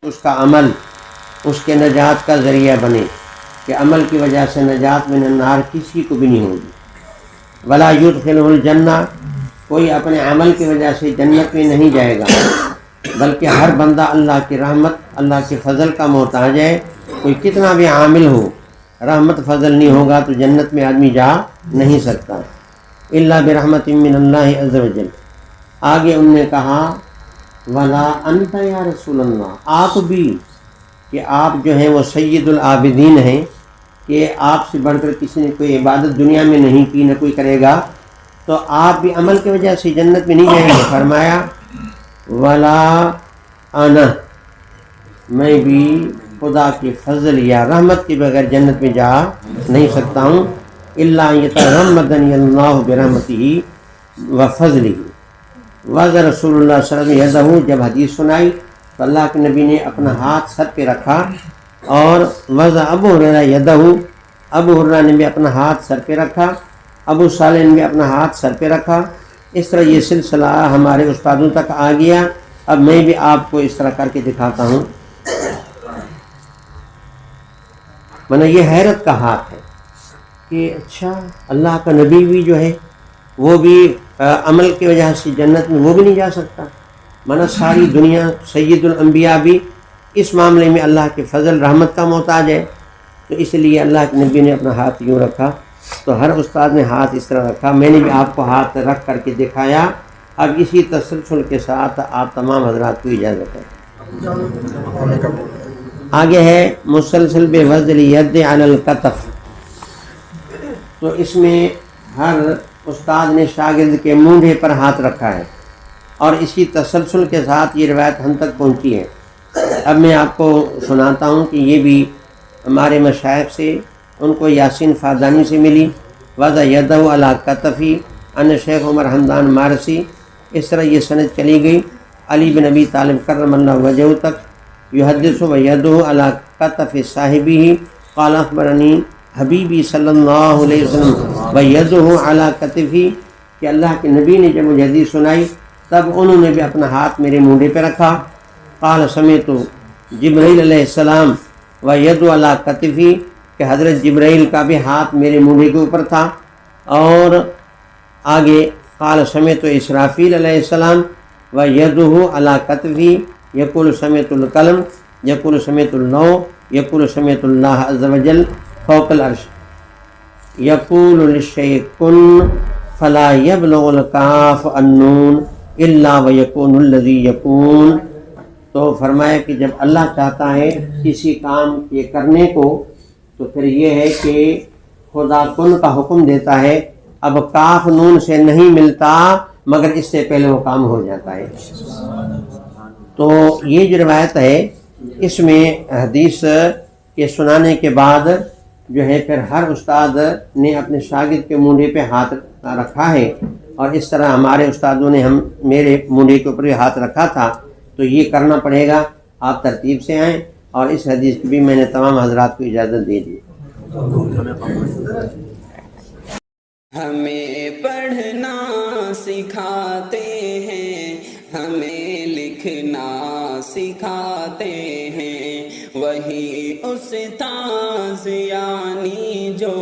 اس کا عمل اس کے نجات کا ذریعہ بنے کہ عمل کی وجہ سے نجات من النار کسی کو بھی نہیں ہوگی۔ ولا یدخلہ الجنہ، کوئی اپنے عمل کی وجہ سے جنت میں نہیں جائے گا، بلکہ ہر بندہ اللہ کی رحمت اللہ کے فضل کا محتاج ہے۔ کوئی کتنا بھی عامل ہو، رحمت فضل نہیں ہوگا تو جنت میں آدمی جا نہیں سکتا۔ الا برحمت من اللہ عز وجل۔ آگے انہوں نے کہا ولا انت یا رسول اللہ، آپ بھی، کہ آپ جو ہیں وہ سید العابدین ہیں، کہ آپ سے بڑھ کر کسی نے کوئی عبادت دنیا میں نہیں کی، نہ کوئی کرے گا، تو آپ بھی عمل کی وجہ سے جنت میں نہیں جائیں گے۔ فرمایا ولا انا، میں بھی خدا کے فضل یا رحمت کے بغیر جنت میں جا نہیں سکتا ہوں۔ الا یتغمدنی اللہ برحمتہ وفضلہ۔ وضع رسول اللہ صلی اللہ علیہ وسلم، جب حدیث سنائی تو اللہ کے نبی نے اپنا ہاتھ سر پہ رکھا، اور وضع ابو ہریرہ یدہ، ابو ہریرہ نے بھی اپنا ہاتھ سر پہ رکھا، ابو صالح نے بھی اپنا ہاتھ سر پہ رکھا۔ اس طرح یہ سلسلہ ہمارے استادوں تک آ گیا۔ اب میں بھی آپ کو اس طرح کر کے دکھاتا ہوں۔ یہ حیرت کا ہاتھ ہے کہ اچھا اللہ کا نبی بھی جو ہے وہ بھی عمل کی وجہ سے جنت میں وہ بھی نہیں جا سکتا۔ ساری دنیا سید الانبیاء بھی اس معاملے میں اللہ کے فضل رحمت کا محتاج ہے، تو اس لیے اللہ کے نبی نے اپنا ہاتھ یوں رکھا، تو ہر استاد نے ہاتھ اس طرح رکھا۔ میں نے بھی آپ کو ہاتھ رکھ کر کے دکھایا۔ اب اسی تسلسل کے ساتھ آپ تمام حضرات کو اجازت ہے۔ آگے ہے مسلسل بوضع ید علی الکتف، تو اس میں ہر استاد نے شاگرد کے مونڈھے پر ہاتھ رکھا ہے، اور اسی تسلسل کے ساتھ یہ روایت ہم تک پہنچی ہے۔ اب میں آپ کو سناتا ہوں کہ یہ بھی ہمارے مشائخ سے، ان کو یاسین فادانی سے ملی۔ وضع یدہ علی کتفی ان شیخ عمر حمدان مارسی، اس طرح یہ سند چلی گئی علی بن ابی طالب کرم اللہ وجہہ تک۔ یحدث ویدہ علی کتف صاحبہ قال اخبرنی حبیبی صلی اللہ علیہ وسلم ویدہ علی کتفی، کہ اللہ کے نبی نے جب مجھے حدیث سنائی تب انہوں نے بھی اپنا ہاتھ میرے مونڈھے پہ رکھا۔ قال سمعت جبرائیل علیہ السلام وید علی کتفی، کہ حضرت جبرائیل کا بھی ہاتھ میرے مونڈھے کے اوپر تھا۔ اور آگے قال سمعت اسرافیل علیہ السلام ویدہ علی کتفی یقول سمعت الکلم یقول سمعت النو یقول سمعت اللہ عز وجل فوق العرش یقول للشیء کن فلا یبلغ الکاف النون الا ویکون الذی یکون۔ تو فرمایا کہ جب اللہ چاہتا ہے کسی کام کے کرنے کو تو پھر یہ ہے کہ خدا کن کا حکم دیتا ہے، اب کاف نون سے نہیں ملتا مگر اس سے پہلے وہ کام ہو جاتا ہے۔ تو یہ جو روایت ہے اس میں حدیث کے سنانے کے بعد جو ہے پھر ہر استاد نے اپنے شاگرد کے مونڈھے پہ ہاتھ رکھا ہے، اور اس طرح ہمارے استادوں نے میرے مونڈھے کے اوپر بھی ہاتھ رکھا تھا۔ تو یہ کرنا پڑے گا، آپ ترتیب سے آئیں، اور اس حدیث کی بھی میں نے تمام حضرات کو اجازت دے دی۔ ہمیں پڑھنا سکھاتے ہیں، ہمیں لکھنا سکھاتے ہیں، وہی استاذ یعنی جو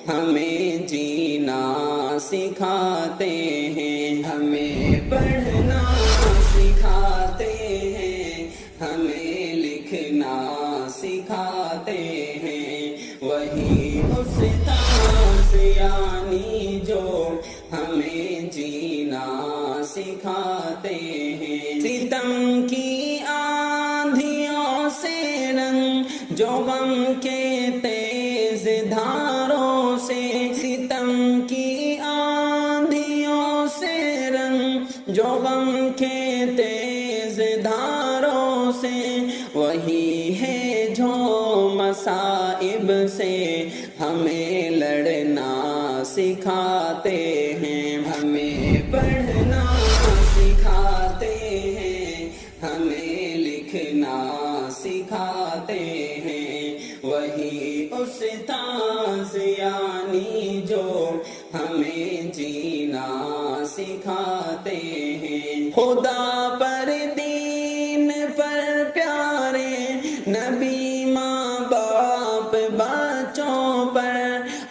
ہمیں جینا سکھاتے ہیں۔ ہمیں پڑھنا سکھاتے ہیں، ہمیں لکھنا سکھاتے ہیں، وہی استاذ یعنی جو ہمیں جینا سکھاتے ہیں۔ ستم کی آندھیوں سے رنگ جو غم کے تیز دھاروں سے، ستم کی آندھیوں سے رنگ جو غم کے تیز دھاروں سے، وہی ہے جو مصائب سے ہمیں لڑنا سکھاتے ہیں۔ ہمیں پڑھنا سکھاتے ہیں، ہمیں لکھنا سکھاتے ہیں، وہی استاذ یعنی جو ہمیں جینا سکھاتے ہیں۔ خدا پر دین پر پیار نبی ماں باپ بچوں پر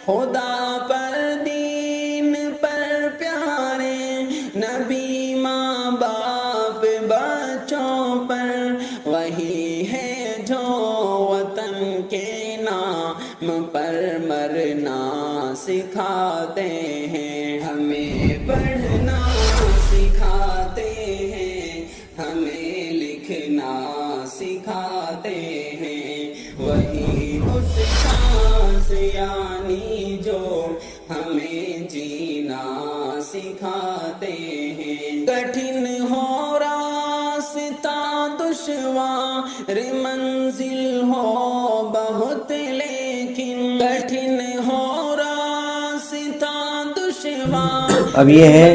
خدا پر دین پر پیارے، نبی ماں باپ بچوں پر وہی ہے جو وطن کے نام پر مرنا سکھاتے ہیں، ہمیں پڑھنا سکھاتے ہیں، ہمیں لکھنا سکھاتے ہیں، وہی استاد یعنی جو ہمیں جینا سکھاتے ہیں۔ کٹھن ہو راستہ دشوار منزل ہو بہت لیکن، کٹھن ہو راستہ دشوار۔ اب یہ ہے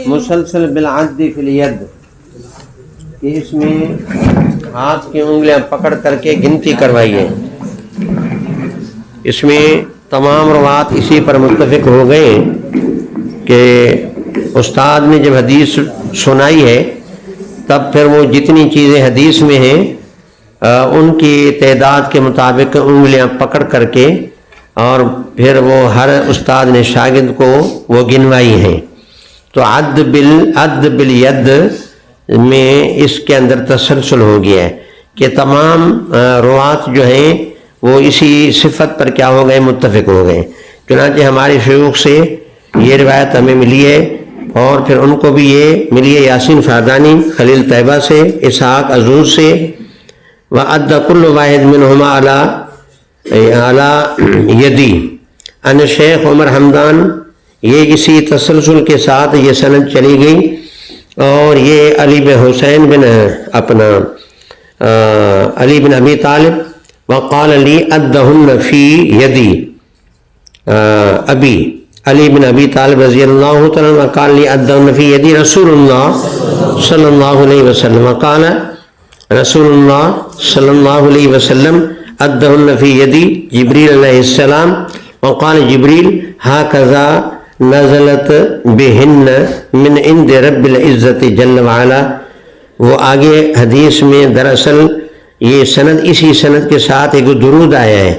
مسلسل بالعد فی الید، کہ اس میں ہاتھ کی انگلیاں پکڑ کر کے گنتی کروائیے۔ اس میں تمام روات اسی پر متفق ہو گئے کہ استاد نے جب حدیث سنائی ہے تب پھر وہ جتنی چیزیں حدیث میں ہیں ان کی تعداد کے مطابق انگلیاں پکڑ کر کے اور پھر وہ ہر استاد نے شاگرد کو وہ گنوائی ہیں۔ تو عد بالید میں اس کے اندر تسلسل ہو گیا ہے کہ تمام روات جو ہیں وہ اسی صفت پر کیا ہو گئے، متفق ہو گئے۔ چنانچہ ہمارے شیوخ سے یہ روایت ہمیں ملی ہے، اور پھر ان کو بھی یہ ملی ہے یاسین فردانی خلیل طیبہ سے، اسحاق عزوز سے، وعد کل واحد منہما علی یدی ان شیخ عمر حمدان۔ یہ اسی تسلسل کے ساتھ یہ سند چلی گئی، اور یہ علی بن حسین بن علی بن ابی طالب وقال لی ادہن فی یدی ابی علی بن ابی طالب رضی اللہ تعالیٰ وقال لی ادہن فی یدی رسول اللہ صلی اللہ علیہ وسلم، وقال رسول اللہ صلی اللہ علیہ وسلم ادہن فی یدی جبریل علیہ السلام، وقال جبریل ہاکذا نزلت بہن من عند رب العزت جل وعلا۔ وہ آگے حدیث میں دراصل یہ سند، اسی سند کے ساتھ ایک درود آیا ہے،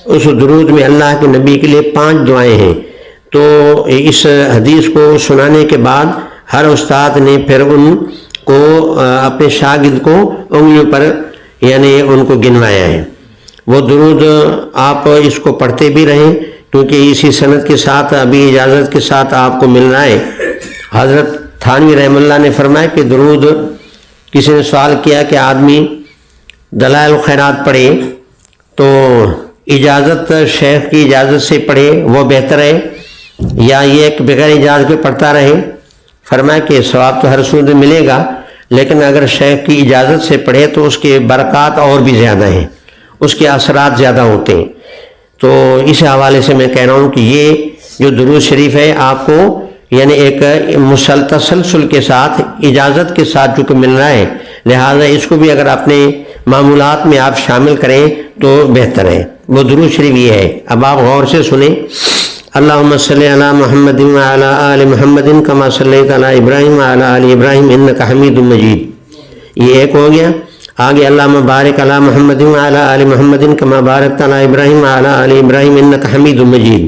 اس درود میں اللہ کے نبی کے لیے 5 دعائیں ہیں۔ تو اس حدیث کو سنانے کے بعد ہر استاد نے پھر ان کو اپنے شاگرد کو انگلیوں پر یعنی ان کو گنوایا ہے۔ وہ درود آپ اس کو پڑھتے بھی رہیں، کیونکہ اسی سند کے ساتھ ابھی اجازت کے ساتھ آپ کو مل رہا ہے۔ حضرت تھانوی رحمہ اللہ نے فرمایا کہ درود، کسی نے سوال کیا کہ آدمی دلائل خیرات پڑھے تو اجازت، شیخ کی اجازت سے پڑھے وہ بہتر ہے، یا یہ کہ بغیر اجازت کے پڑھتا رہے؟ فرمایا کہ ثواب تو ہر صورت میں ملے گا، لیکن اگر شیخ کی اجازت سے پڑھے تو اس کے برکات اور بھی زیادہ ہیں، اس کے اثرات زیادہ ہوتے ہیں۔ تو اس حوالے سے میں کہہ رہا ہوں کہ یہ جو درود شریف ہے آپ کو یعنی ایک تسلسل کے ساتھ اجازت کے ساتھ چونکہ مل رہا ہے، لہٰذا اس کو بھی اگر اپنے معمولات میں آپ شامل کریں تو بہتر ہے۔ وہ درود شریف یہ ہے، اب آپ غور سے سنیں۔ اللہم صلی علی محمد وعلی آل محمد کما صلیت علی ابراہیم وعلی آل ابراہیم انک حمید مجید، یہ ایک ہو گیا۔ آگے اللہم بارک علی محمد وعلی آل محمد کما بارکت علی ابراہیم وعلی آل ابراہیم انک حمید مجید۔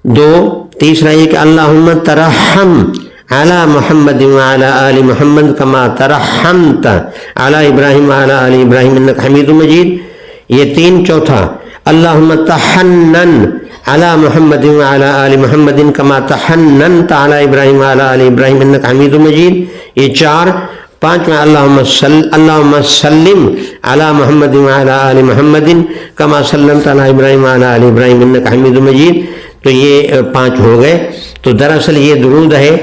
2، تیسرا یہ کہ اللہم ترحم علی محمد وعلی آل محمد کما ترحمت علی ابراہیم وعلی آل ابراہیم انک حمید مجید، یہ 3۔ چوتھا اللہم تحنن علی محمد وعلی آل محمد کما تحننت علی ابراہیم وعلی آل ابراہیم انک حمید مجید، یہ 4۔ 5واں اللہم سلم علی محمد وعلی آل محمد کما سلمت علی ابراہیم وعلی آل ابراہیم انک حمید مجید۔ تو یہ 5 ہو گئے۔ تو دراصل یہ درود ہے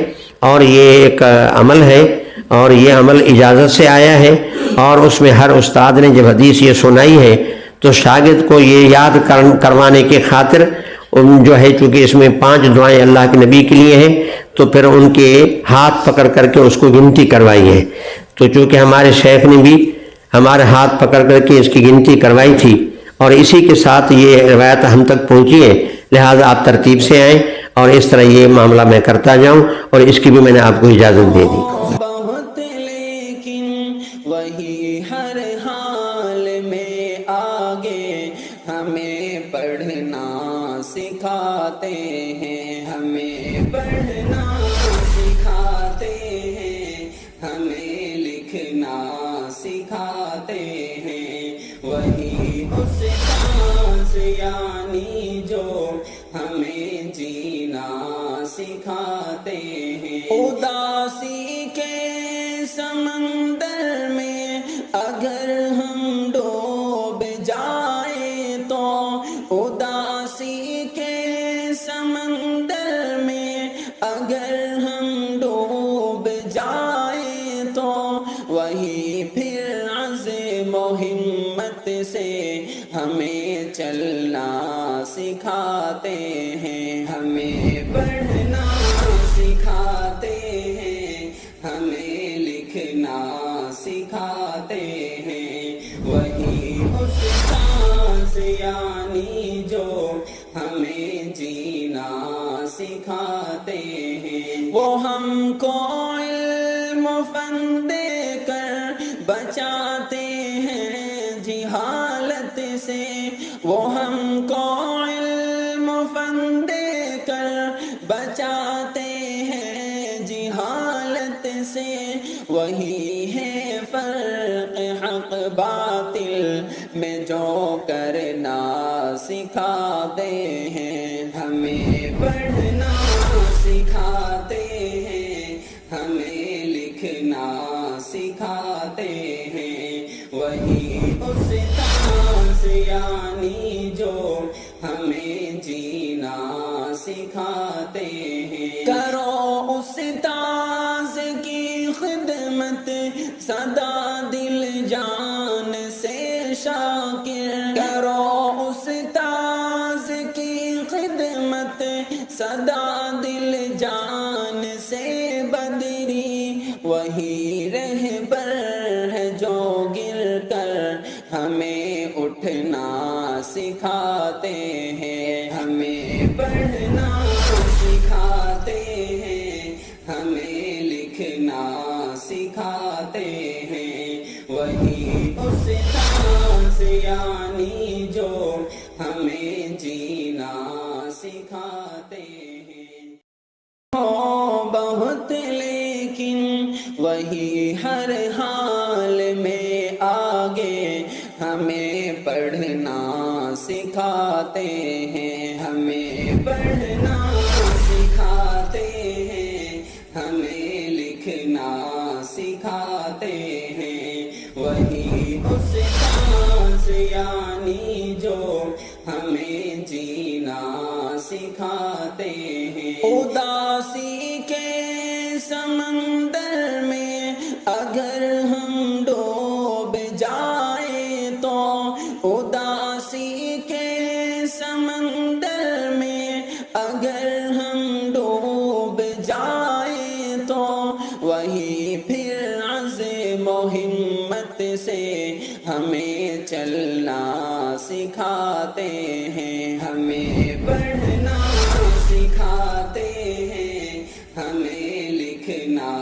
اور یہ ایک عمل ہے، اور یہ عمل اجازت سے آیا ہے، اور اس میں ہر استاد نے جب حدیث یہ سنائی ہے تو شاگرد کو یہ یاد کروانے کی خاطر جو ہے، چونکہ اس میں 5 دعائیں اللہ کے نبی کے لیے ہیں، تو پھر ان کے ہاتھ پکڑ کر کے اس کو گنتی کروائی ہے۔ تو چونکہ ہمارے شیخ نے بھی ہمارے ہاتھ پکڑ کر کے اس کی گنتی کروائی تھی، اور اسی کے ساتھ یہ روایت ہم تک پہنچی ہے، لہٰذا آپ ترتیب سے آئیں، اور اس طرح یہ معاملہ میں کرتا جاؤں، اور اس کی بھی میں نے آپ کو اجازت دے دی۔ بہت لیکن وہی ہر حال سکھاتے ہیں، ہمیں پڑھنا سکھاتے ہیں، ہمیں لکھنا سکھاتے ہیں، وہی استاد یعنی جو ہمیں جینا سکھاتے ہیں۔ اداسی کے سمندر میں اگر ہم ڈوب جائیں تو، اداسی کے سمندر میں اگر ہم ڈوب جائیں تو، وہی پھر عزم و ہمت سے ہمیں چلنا سکھاتے ہیں، ہمیں پڑھنا سکھاتے ہیں، ہمیں لکھنا سکھاتے ہیں، وہی استاد یعنی جو ہمیں جینا سکھاتے ہیں۔ وہ ہم کو علم و فن دے کر بچاتے ہیں جہالت سے، وہ ہم کو علم و فن دے کر بچاتے ہیں جہالت سے، وہی ہے فرق حق باطل میں جو کرنا سکھاتے ہیں، ہمیں پڑھنا سکھاتے ہیں، ہمیں لکھنا سکھاتے ہیں، وہی استاد یعنی جو ہمیں جینا سکھاتے ہیں۔ کرو استاد کی خدمت سدا دل جان سے شاکر، کرو استاد کی خدمت سدا دل جان سے بدری، وہی رہبر ہے جو گر کر ہمیں اٹھنا سکھاتے ہیں، ہمیں پڑھنا سکھاتے ہیں، ہمیں لکھنا سکھاتے ہیں، وہی استاد یعنی جو ہمیں جینا سکھاتے ہیں۔ ہو بہت لیکن وہی ہر حال میں آگے ہمیں پڑھنا سکھاتے ہیں، ہمیں پڑھنا سکھاتے ہیں، ہمیں لکھنا سکھاتے ہیں، وہی استاد یعنی جو ہمیں جینا سکھاتے ہیں۔ اداسی کے سمندر میں اگر ہم ڈوب جائیں تو، اداسی کے سمندر میں اگر ہم ڈوب جائیں تو، وہی پھر عزم و ہمت سے ہمیں چلنا سکھاتے ہیں، ہمیں پڑھنا سکھاتے ہیں، ہمیں لکھنا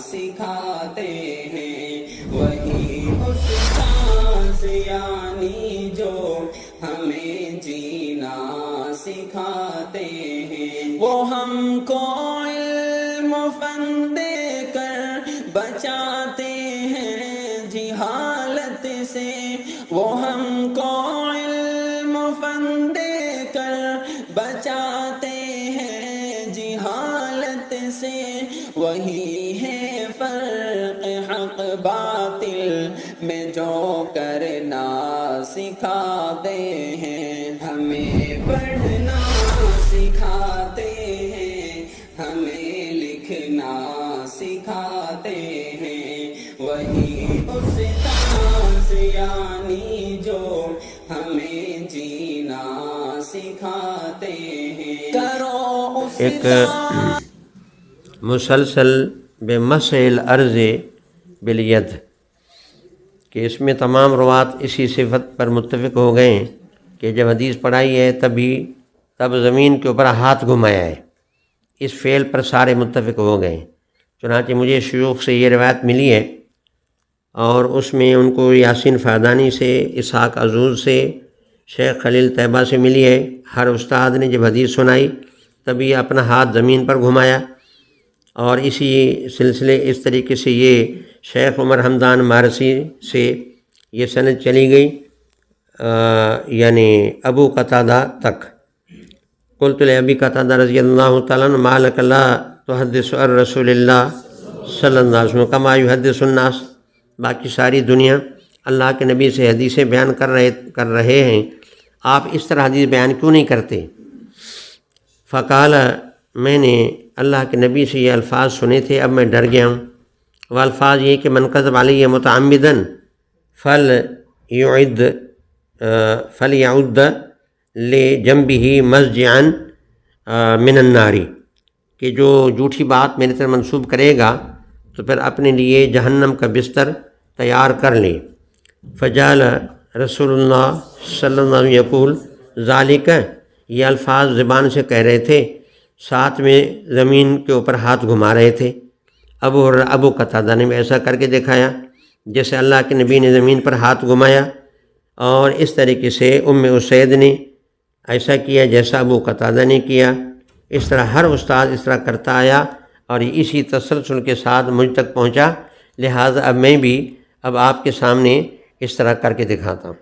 سکھاتے ہیں، وہی استاد یعنی جو ہمیں جینا سکھاتے ہیں۔ وہ ہم کو علم و فن دے کر بچاتے ہیں جہالت سے، وہ ہم کو علم و فن دے کر بچاتے ہیں جہالت سے، وہی ہے فرق حق باطل میں جو کرنا سکھاتے ہیں، ہمیں پڑھنا سکھاتے ہیں، ہمیں لکھنا سکھاتے ہیں، وہی استاد یعنی جو ہمیں جینا سکھاتے ہیں۔ کرو ایک مسلسل بمسح الارض بالید کہ اس میں تمام روات اسی صفت پر متفق ہو گئے کہ جب حدیث پڑھائی ہے تب زمین کے اوپر ہاتھ گھمایا ہے، اس فعل پر سارے متفق ہو گئے۔ چنانچہ مجھے شیوخ سے یہ روایت ملی ہے اور اس میں ان کو یاسین فادانی سے، اسحاق عزوز سے، شیخ خلیل طیبہ سے ملی ہے۔ ہر استاد نے جب حدیث سنائی تبھی اپنا ہاتھ زمین پر گھمایا، اور اسی سلسلے اس طریقے سے یہ شیخ عمر حمدان مارسی سے یہ سند چلی گئی یعنی ابو قتادہ تک۔ قلت لأبی قتادہ رضی اللہ تعالیٰ عنہ ما لک لا تحدث عن رسول اللہ صلی اللہ علیہ وسلم کما یحدث الناس، باقی ساری دنیا اللہ کے نبی سے حدیثیں بیان کر رہے ہیں، آپ اس طرح حدیث بیان کیوں نہیں کرتے؟ فقال، میں نے اللہ کے نبی سے یہ الفاظ سنے تھے، اب میں ڈر گیا ہوں۔ وہ الفاظ یہ کہ من کذب علی متعمدن فلیعد لجنبہ مضجعا من النار، کہ جو جھوٹی بات میرے طرف منسوب کرے گا تو پھر اپنے لیے جہنم کا بستر تیار کر لے۔ فجعل رسول اللہ صلی اللہ علیہ وسلم یقول ذالک، یہ الفاظ زبان سے کہہ رہے تھے، ساتھ میں زمین کے اوپر ہاتھ گھما رہے تھے۔ ابو قتادہ نے بھی ایسا کر کے دکھایا جیسے اللہ کے نبی نے زمین پر ہاتھ گھمایا، اور اس طریقے سے اسید نے ایسا کیا جیسا ابو قتادہ نے کیا۔ اس طرح ہر استاد اس طرح کرتا آیا اور یہ اسی تسلسل کے ساتھ مجھ تک پہنچا، لہٰذا اب میں بھی اب آپ کے سامنے اس طرح کر کے دکھاتا ہوں،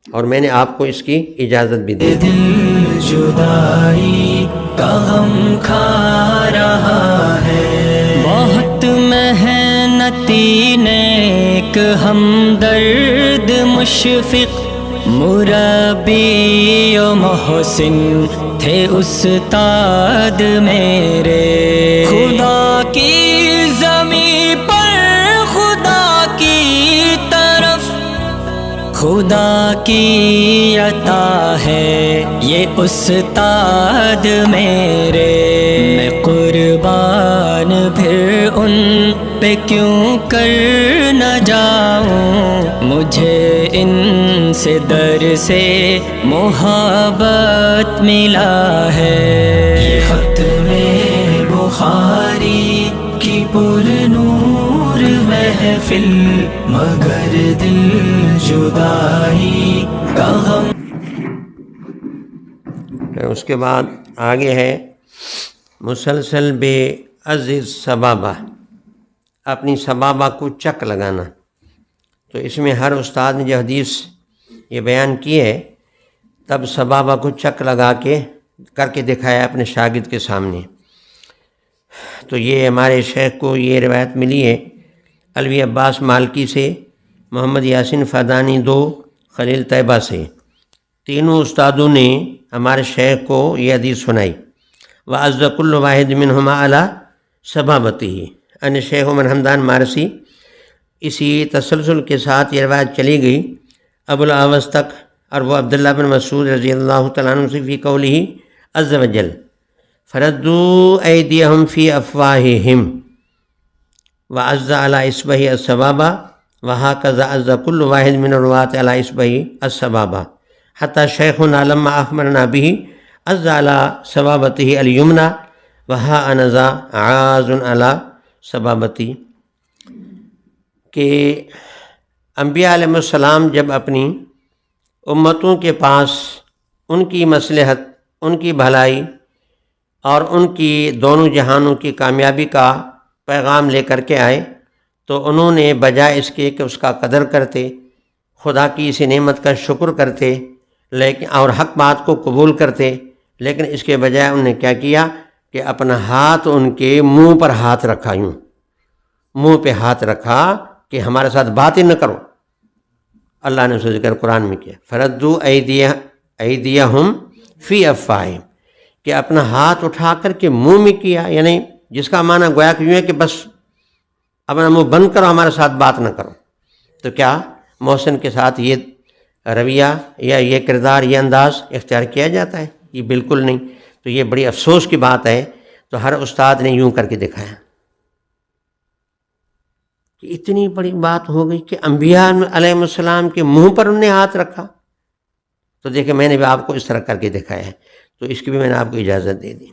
اور میں نے آپ کو اس کی اجازت بھی دی۔ دل جدائی کا غم کھا رہا ہے، بہت محنتی نیک ہمدرد مشفق مربی و محسن تھے استاد میرے، خدا کی زمین پر خدا کی طرف خدا کی عطا ہے یہ استاد میرے، میں قربان پھر ان پہ کیوں کر نہ جاؤں، مجھے ان سے در سے محبت ملا ہے۔ یہ ختم بخاری کی پر نور محفل، مگر دل جدائی کا غم۔ پھر اس کے بعد آگے ہے مسلسل بے عزیز سبابہ، اپنی سبابہ کو چک لگانا۔ تو اس میں ہر استاد نے جو حدیث یہ بیان کی ہے تب سبابہ کو چک لگا کے کر کے دکھایا اپنے شاگرد کے سامنے۔ تو یہ ہمارے شیخ کو یہ روایت ملی ہے علوی عباس مالکی سے، محمد یاسین فادانی 2 خلیل طیبہ سے، تینوں استادوں نے ہمارے شیخ کو یہ حدیث سنائی۔ وَعَزَّ كُلُّ وَاحِدٍ مِّنْهُمَا عَلَىٰ صَبَابَتِهِ، ان شیخ عمر حمدان مارسی اسی تسلسل کے ساتھ یہ روایت چلی گئی ابو الاحوص تک، اور وہ عبداللہ بن مسعود رضی اللہ تعالیٰ عنہ سے فی قولہ عز وجل فردوا ایدیہم فی افواہہم وعز علی اصبعہ السبابہ وہکذا عز کل واحد من الرواة علی اصبعہ السبابہ حتی شیخنا لما اخبرنا بہ عز علی سبابتہ الیمنی وہا انذا عاز علی سبابتی، کہ انبیاء علیہ السلام جب اپنی امتوں کے پاس ان کی مصلحت، ان کی بھلائی اور ان کی دونوں جہانوں کی کامیابی کا پیغام لے کر کے آئے تو انہوں نے بجائے اس کے کہ اس کا قدر کرتے، خدا کی اسی نعمت کا شکر کرتے لیکن اور حق بات کو قبول کرتے، لیکن اس کے بجائے انہوں نے کیا کیا کہ اپنا ہاتھ ان کے منہ پر ہاتھ رکھا، یوں منہ پہ ہاتھ رکھا کہ ہمارے ساتھ باتیں نہ کرو۔ اللہ نے اس کا ذکر قرآن میں کیا فردوا ایدیہم فی افواہہم، کہ اپنا ہاتھ اٹھا کر کے منہ میں کیا، یعنی جس کا معنی گویا کہ یوں ہے کہ بس اپنا منہ بند کرو، ہمارے ساتھ بات نہ کرو۔ تو کیا محسن کے ساتھ یہ رویہ یا یہ کردار، یہ انداز اختیار کیا جاتا ہے؟ یہ بالکل نہیں۔ تو یہ بڑی افسوس کی بات ہے۔ تو ہر استاد نے یوں کر کے دکھایا کہ اتنی بڑی بات ہو گئی کہ انبیاء علیہ السلام کے منہ پر انہوں نے ہاتھ رکھا۔ تو دیکھیں میں نے بھی آپ کو اس طرح کر کے دکھایا ہے، تو اس کی بھی میں نے آپ کو اجازت دے دی۔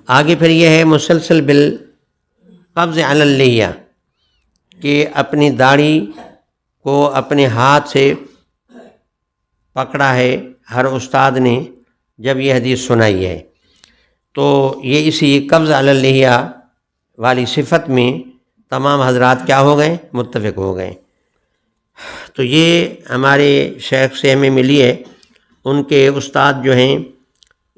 آگے پھر یہ ہے مسلسل بالقبض علی اللحیہ، کہ اپنی داڑھی کو اپنے ہاتھ سے پکڑا ہے ہر استاد نے جب یہ حدیث سنائی ہے، تو یہ اسی قبض علی اللحیہ والی صفت میں تمام حضرات کیا ہو گئے؟ متفق ہو گئے۔ تو یہ ہمارے شیخ سے ہمیں ملی ہے۔ ان کے استاد جو ہیں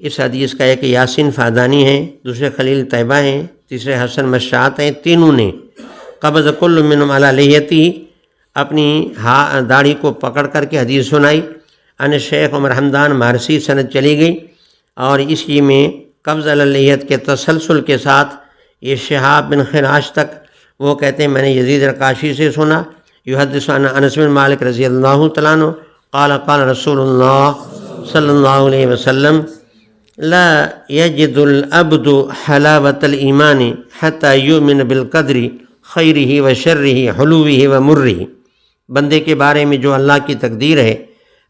اس حدیث کا ایک یاسین فادانی ہیں، دوسرے خلیل طیبہ ہیں، تیسرے حسن مشاط ہیں، تینوں نے قبض کل منہم علی لحیتی اپنی داڑھی کو پکڑ کر کے حدیث سنائی۔ ان شیخ عمر حمدان مارسی سند چلی گئی، اور اسی میں قبض علی اللحیت کے تسلسل کے ساتھ یہ شہاب بن خراش تک وہ کہتے ہیں میں نے یزید رقاشی سے سنا، یحدث عن انس بن مالک رضی اللہ تعالیٰ عنہ قال قال رسول اللہ صلی اللہ علیہ وسلم لا یجد العبد حلاوۃ الایمان حتی یؤمن بالقدر خیرہ و شرہ حلوہ و مرہ۔ بندے کے بارے میں جو اللہ کی تقدیر ہے،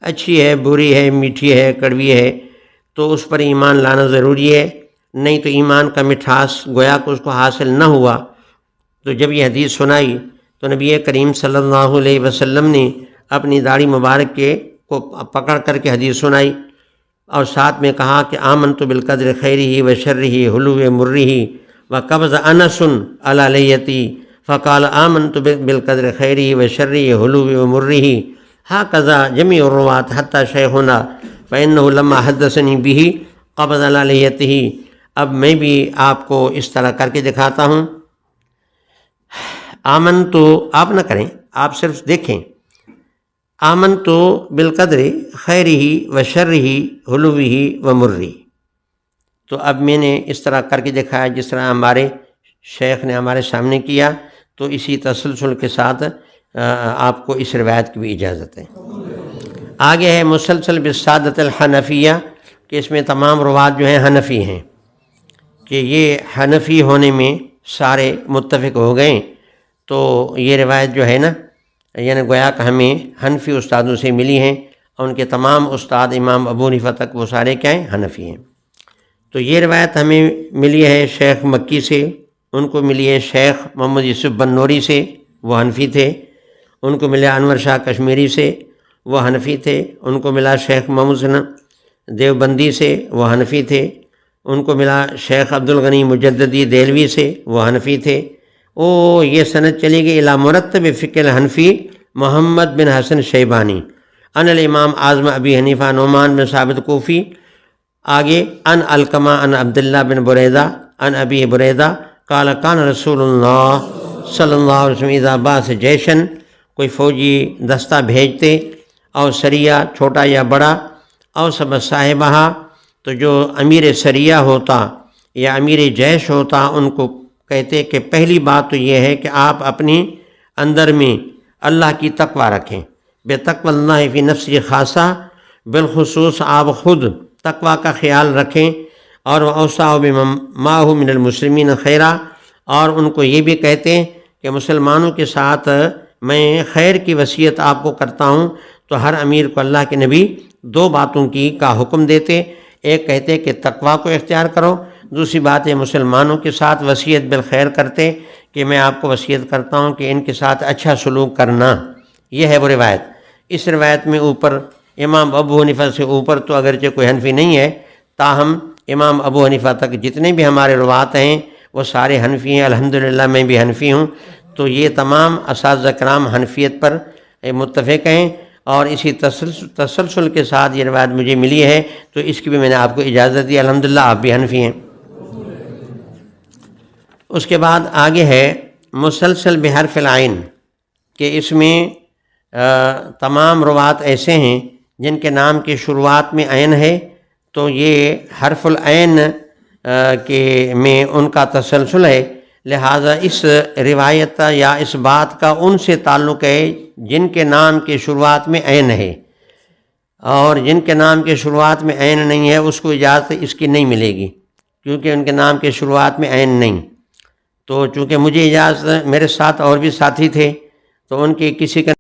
اچھی ہے، بری ہے، میٹھی ہے، کڑوی ہے، تو اس پر ایمان لانا ضروری ہے، نہیں تو ایمان کا مٹھاس گویا کہ اس کو حاصل نہ ہوا۔ تو جب یہ حدیث سنائی تو نبی کریم صلی اللہ علیہ وسلم نے اپنی داڑھی مبارک کو پکڑ کر کے حدیث سنائی، اور ساتھ میں کہا کہ آمنت بالقدر خیرہ و شرہ حلوہ مرہ وقبض انس علی لحیتی فقال آمنت بالقدر خیرہ و شرہ حلوہ و مرہ ہکذا جمیع الرواة حتی شیخنا فإنہ لما حدثنی بہ قبض علی لحیتہ۔ اب میں بھی آپ کو اس طرح کر کے دکھاتا ہوں۔ آمن تو آپ نہ کریں، آپ صرف دیکھیں، آمن تو بالقدر خیرہ و شرہ حلوہ و مرہ۔ تو اب میں نے اس طرح کر کے دکھایا جس طرح ہمارے شیخ نے ہمارے سامنے کیا، تو اسی تسلسل کے ساتھ آپ کو اس روایت کی بھی اجازت ہے۔ آگے ہے مسلسل بالسادۃ الحنفیہ، کہ اس میں تمام روات جو ہیں حنفی ہیں، کہ یہ حنفی ہونے میں سارے متفق ہو گئے۔ تو یہ روایت جو ہے نا، یعنی گویا کہ ہمیں حنفی استادوں سے ملی ہیں، اور ان کے تمام استاد امام ابو حنیفہ تک وہ سارے کیا ہیں؟ حنفی ہیں۔ تو یہ روایت ہمیں ملی ہے شیخ مکی سے، ان کو ملی ہے شیخ محمد یوسف بن نوری سے، وہ حنفی تھے۔ ان کو ملا انور شاہ کشمیری سے، وہ حنفی تھے۔ ان کو ملا شیخ محمد حسن دیوبندی سے، وہ حنفی تھے۔ ان کو ملا شیخ عبدالغنی مجددی دہلوی سے، وہ حنفی تھے۔ یہ سند چلی گئی الی مرتب فقہ الحنفی محمد بن حسن شیبانی ان الامام اعظم ابی حنیفہ نعمان بن ثابت کوفی۔ آگے ان علقمہ ان عبداللہ بن بریدہ ان ابی بریدہ قال کان رسول اللہ صلی اللہ علیہ وسلم اذا بعث جیشن، کوئی فوجی دستہ بھیجتے، اور سریہ چھوٹا یا بڑا، اور سب صاحبہ، تو جو امیر سریہ ہوتا یا امیر جیش ہوتا، ان کو کہتے کہ پہلی بات تو یہ ہے کہ آپ اپنی اندر میں اللہ کی تقوی رکھیں، بے تقوی اللہ فی نفس خاصہ، بالخصوص آپ خود تقوی کا خیال رکھیں، اور اوصاہ بماہ من المسلمین خیرہ، اور ان کو یہ بھی کہتے ہیں کہ مسلمانوں کے ساتھ میں خیر کی وصیت آپ کو کرتا ہوں۔ تو ہر امیر کو اللہ کے نبی دو باتوں کا حکم دیتے، ایک کہتے کہ تقوی کو اختیار کرو، دوسری بات ہے مسلمانوں کے ساتھ وصیت بالخیر کرتے کہ میں آپ کو وصیت کرتا ہوں کہ ان کے ساتھ اچھا سلوک کرنا۔ یہ ہے وہ روایت۔ اس روایت میں اوپر امام ابو حنیفہ سے اوپر تو اگرچہ کوئی حنفی نہیں ہے، تاہم امام ابو حنیفہ تک جتنے بھی ہمارے روات ہیں وہ سارے حنفی ہیں۔ الحمدللہ میں بھی حنفی ہوں۔ تو یہ تمام اساتذہ کرام حنفیت پر متفق ہیں، اور اسی تسلسل کے ساتھ یہ روایت مجھے ملی ہے، تو اس کی بھی میں نے آپ کو اجازت دی۔ الحمدللہ آپ بھی حنفی ہیں۔ اس کے بعد آگے ہے مسلسل بحرف العین، کہ اس میں تمام روات ایسے ہیں جن کے نام کی شروعات میں عین ہے، تو یہ حرف العین میں ان کا تسلسل ہے، لہٰذا اس روایت یا اس بات کا ان سے تعلق ہے جن کے نام کی شروعات میں عین ہے، اور جن کے نام کی شروعات میں عین نہیں ہے اس کو اجازت اس کی نہیں ملے گی، کیونکہ ان کے نام کی شروعات میں عین نہیں۔ تو چونکہ مجھے اجازت، میرے ساتھ اور بھی ساتھی تھے، تو ان کے کسی کا